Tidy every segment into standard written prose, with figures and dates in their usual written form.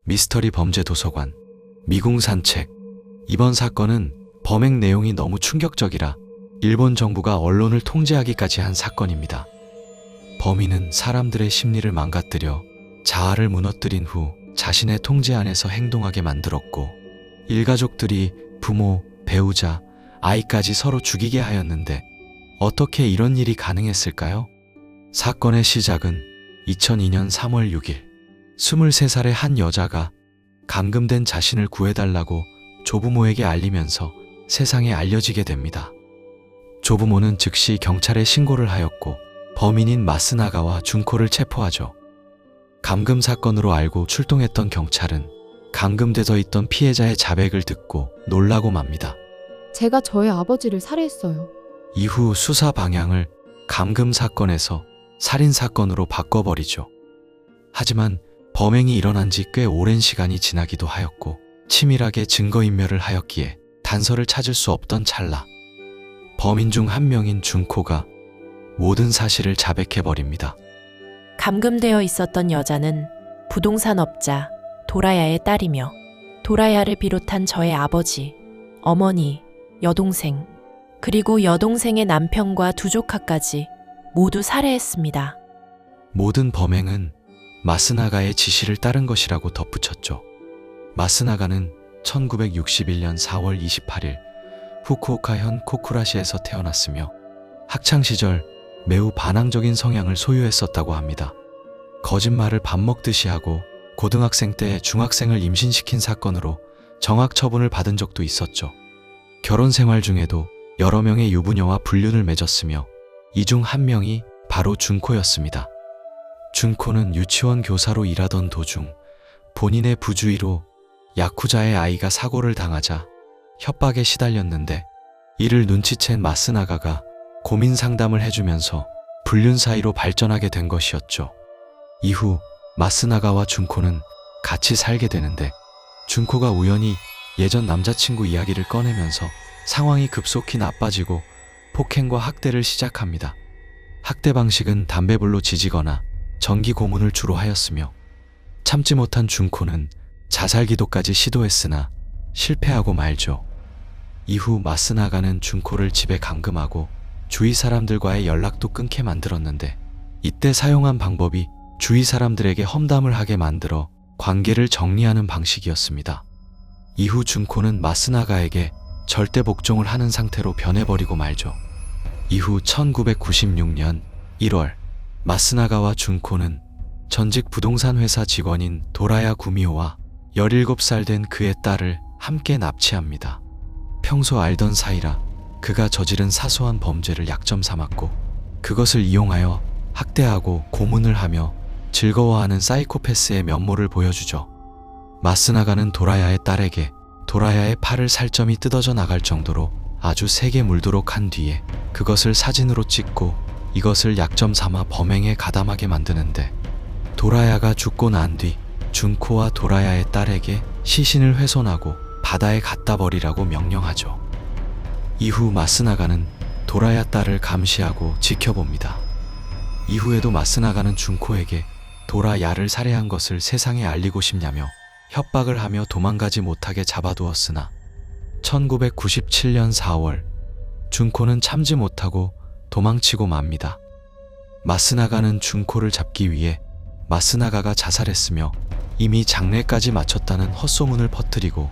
미스터리 범죄 도서관, 미궁 산책. 이번 사건은 범행 내용이 너무 충격적이라 일본 정부가 언론을 통제하기까지 한 사건입니다. 범인은 사람들의 심리를 망가뜨려 자아를 무너뜨린 후 자신의 통제 안에서 행동하게 만들었고, 일가족들이 부모, 배우자, 아이까지 서로 죽이게 하였는데 어떻게 이런 일이 가능했을까요? 사건의 시작은 2002년 3월 6일, 23살의 한 여자가 감금된 자신을 구해달라고 조부모에게 알리면서 세상에 알려지게 됩니다. 조부모는 즉시 경찰에 신고를 하였고 범인인 마스나가와 준코를 체포하죠. 감금 사건으로 알고 출동했던 경찰은 감금돼서 있던 피해자의 자백을 듣고 놀라고 맙니다. 제가 저의 아버지를 살해했어요. 이후 수사 방향을 감금 사건에서 살인 사건으로 바꿔버리죠. 하지만 범행이 일어난 지 꽤 오랜 시간이 지나기도 하였고 치밀하게 증거인멸을 하였기에 단서를 찾을 수 없던 찰나, 범인 중 한 명인 준코가 모든 사실을 자백해버립니다. 감금되어 있었던 여자는 부동산 업자 도라야의 딸이며 도라야를 비롯한 저의 아버지, 어머니, 여동생, 그리고 여동생의 남편과 두 조카까지 모두 살해했습니다. 모든 범행은 마스나가의 지시를 따른 것이라고 덧붙였죠. 마스나가는 1961년 4월 28일 후쿠오카현 코쿠라시에서 태어났으며 학창시절 매우 반항적인 성향을 소유했었다고 합니다. 거짓말을 밥 먹듯이 하고 고등학생 때 중학생을 임신시킨 사건으로 정학 처분을 받은 적도 있었죠. 결혼 생활 중에도 여러 명의 유부녀와 불륜을 맺었으며 이 중 한 명이 바로 준코였습니다. 준코는 유치원 교사로 일하던 도중 본인의 부주의로 야쿠자의 아이가 사고를 당하자 협박에 시달렸는데, 이를 눈치챈 마스나가가 고민 상담을 해주면서 불륜 사이로 발전하게 된 것이었죠. 이후 마스나가와 준코는 같이 살게 되는데, 준코가 우연히 예전 남자친구 이야기를 꺼내면서 상황이 급속히 나빠지고 폭행과 학대를 시작합니다. 학대 방식은 담배불로 지지거나 전기 고문을 주로 하였으며, 참지 못한 준코는 자살 기도까지 시도했으나 실패하고 말죠. 이후 마스나가는 준코를 집에 감금하고 주위 사람들과의 연락도 끊게 만들었는데, 이때 사용한 방법이 주위 사람들에게 험담을 하게 만들어 관계를 정리하는 방식이었습니다. 이후 준코는 마스나가에게 절대 복종을 하는 상태로 변해버리고 말죠. 이후 1996년 1월, 마스나가와 준코는 전직 부동산 회사 직원인 도라야 구미호와 17살 된 그의 딸을 함께 납치합니다. 평소 알던 사이라 그가 저지른 사소한 범죄를 약점 삼았고 그것을 이용하여 학대하고 고문을 하며 즐거워하는 사이코패스의 면모를 보여주죠. 마스나가는 도라야의 딸에게 도라야의 팔을 살점이 뜯어져 나갈 정도로 아주 세게 물도록 한 뒤에 그것을 사진으로 찍고 이것을 약점 삼아 범행에 가담하게 만드는데, 도라야가 죽고 난 뒤 준코와 도라야의 딸에게 시신을 훼손하고 바다에 갖다 버리라고 명령하죠. 이후 마스나가는 도라야 딸을 감시하고 지켜봅니다. 이후에도 마스나가는 준코에게 도라야를 살해한 것을 세상에 알리고 싶냐며 협박을 하며 도망가지 못하게 잡아두었으나 1997년 4월 준코는 참지 못하고 도망치고 맙니다. 마스나가는 준코를 잡기 위해 마스나가가 자살했으며 이미 장례까지 마쳤다는 헛소문을 퍼뜨리고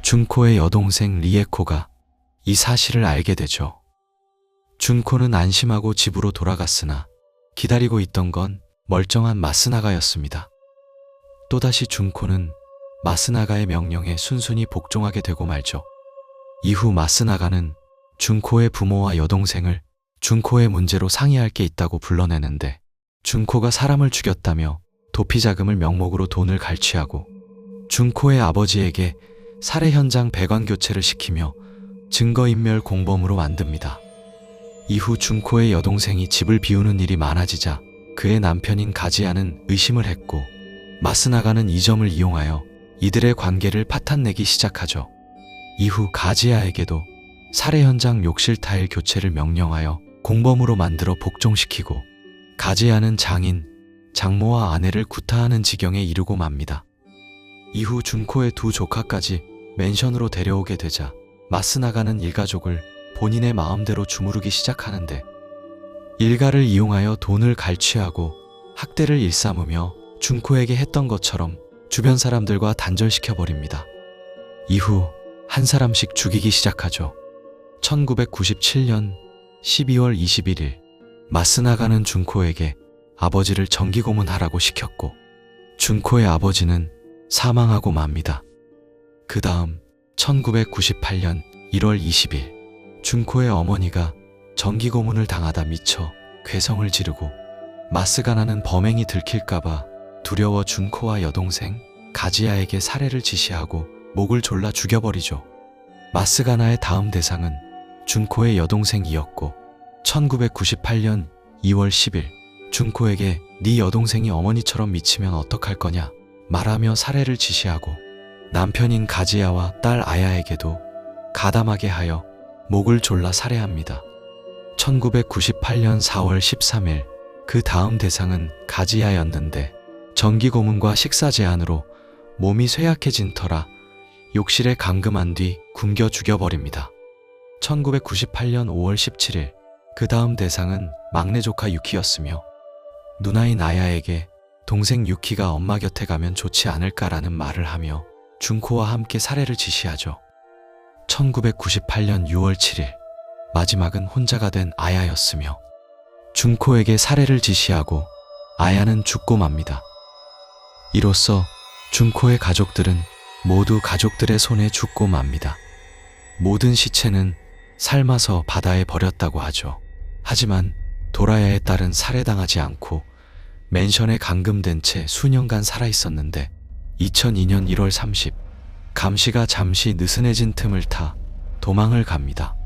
준코의 여동생 리에코가 이 사실을 알게 되죠. 준코는 안심하고 집으로 돌아갔으나 기다리고 있던 건 멀쩡한 마스나가였습니다. 또다시 준코는 마스나가의 명령에 순순히 복종하게 되고 말죠. 이후 마스나가는 준코의 부모와 여동생을 준코의 문제로 상의할 게 있다고 불러내는데, 준코가 사람을 죽였다며 도피 자금을 명목으로 돈을 갈취하고 준코의 아버지에게 살해 현장 배관 교체를 시키며 증거인멸 공범으로 만듭니다. 이후 준코의 여동생이 집을 비우는 일이 많아지자 그의 남편인 가지야는 의심을 했고, 마스나가는 이 점을 이용하여 이들의 관계를 파탄내기 시작하죠. 이후 가지야에게도 살해 현장 욕실 타일 교체를 명령하여 공범으로 만들어 복종시키고, 가지야는 장인, 장모와 아내를 구타하는 지경에 이르고 맙니다. 이후 준코의 두 조카까지 맨션으로 데려오게 되자 마스나가는 일가족을 본인의 마음대로 주무르기 시작하는데, 일가를 이용하여 돈을 갈취하고 학대를 일삼으며 준코에게 했던 것처럼 주변 사람들과 단절시켜버립니다. 이후 한 사람씩 죽이기 시작하죠. 1997년 12월 21일 마스나가는 준코에게 아버지를 정기고문하라고 시켰고, 준코의 아버지는 사망하고 맙니다. 그 다음 1998년 1월 20일 준코의 어머니가 정기고문을 당하다 미쳐 괴성을 지르고, 마스가나는 범행이 들킬까봐 두려워 준코와 여동생 가지야에게 살해를 지시하고 목을 졸라 죽여버리죠. 마스가나의 다음 대상은 준코의 여동생이었고, 1998년 2월 10일 준코에게 네 여동생이 어머니처럼 미치면 어떡할 거냐 말하며 살해를 지시하고, 남편인 가지야와 딸 아야에게도 가담하게 하여 목을 졸라 살해합니다. 1998년 4월 13일 그 다음 대상은 가지야였는데, 정기고문과 식사 제한으로 몸이 쇠약해진 터라 욕실에 감금한 뒤 굶겨 죽여버립니다. 1998년 5월 17일 그 다음 대상은 막내 조카 유키였으며, 누나인 아야에게 동생 유키가 엄마 곁에 가면 좋지 않을까라는 말을 하며 준코와 함께 살해를 지시하죠. 1998년 6월 7일 마지막은 혼자가 된 아야였으며, 준코에게 살해를 지시하고 아야는 죽고 맙니다. 이로써 준코의 가족들은 모두 가족들의 손에 죽고 맙니다. 모든 시체는 삶아서 바다에 버렸다고 하죠. 하지만 도라야의 딸은 살해당하지 않고 맨션에 감금된 채 수년간 살아있었는데, 2002년 1월 30, 감시가 잠시 느슨해진 틈을 타 도망을 갑니다.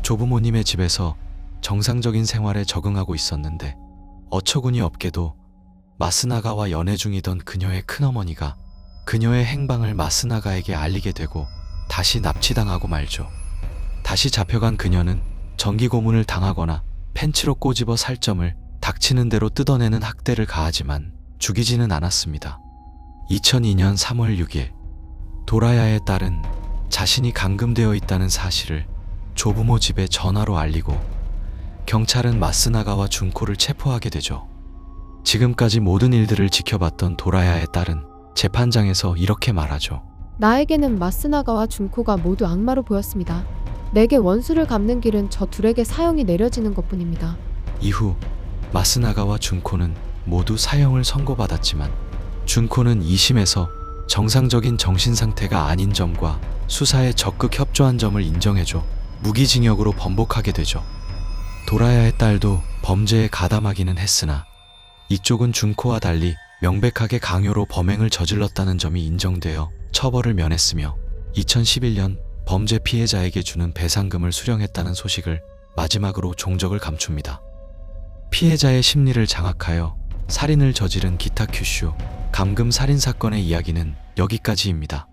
조부모님의 집에서 정상적인 생활에 적응하고 있었는데, 어처구니 없게도 마스나가와 연애 중이던 그녀의 큰어머니가 그녀의 행방을 마스나가에게 알리게 되고 다시 납치당하고 말죠. 다시 잡혀간 그녀는 정기고문을 당하거나 펜치로 꼬집어 살점을 닥치는 대로 뜯어내는 학대를 가하지만 죽이지는 않았습니다. 2002년 3월 6일 도라야의 딸은 자신이 감금되어 있다는 사실을 조부모 집에 전화로 알리고, 경찰은 마스나가와 준코를 체포하게 되죠. 지금까지 모든 일들을 지켜봤던 도라야의 딸은 재판장에서 이렇게 말하죠. 나에게는 마스나가와 준코가 모두 악마로 보였습니다. 내게 원수를 갚는 길은 저 둘에게 사형이 내려지는 것뿐입니다. 이후 마스나가와 준코는 모두 사형을 선고받았지만, 준코는 2심에서 정상적인 정신상태가 아닌 점과 수사에 적극 협조한 점을 인정해줘 무기징역으로 번복하게 되죠. 도라야의 딸도 범죄에 가담하기는 했으나 이쪽은 준코와 달리 명백하게 강요로 범행을 저질렀다는 점이 인정되어 처벌을 면했으며, 2011년 범죄 피해자에게 주는 배상금을 수령했다는 소식을 마지막으로 종적을 감춥니다. 피해자의 심리를 장악하여 살인을 저지른 기타 큐슈 감금 살인 사건의 이야기는 여기까지입니다.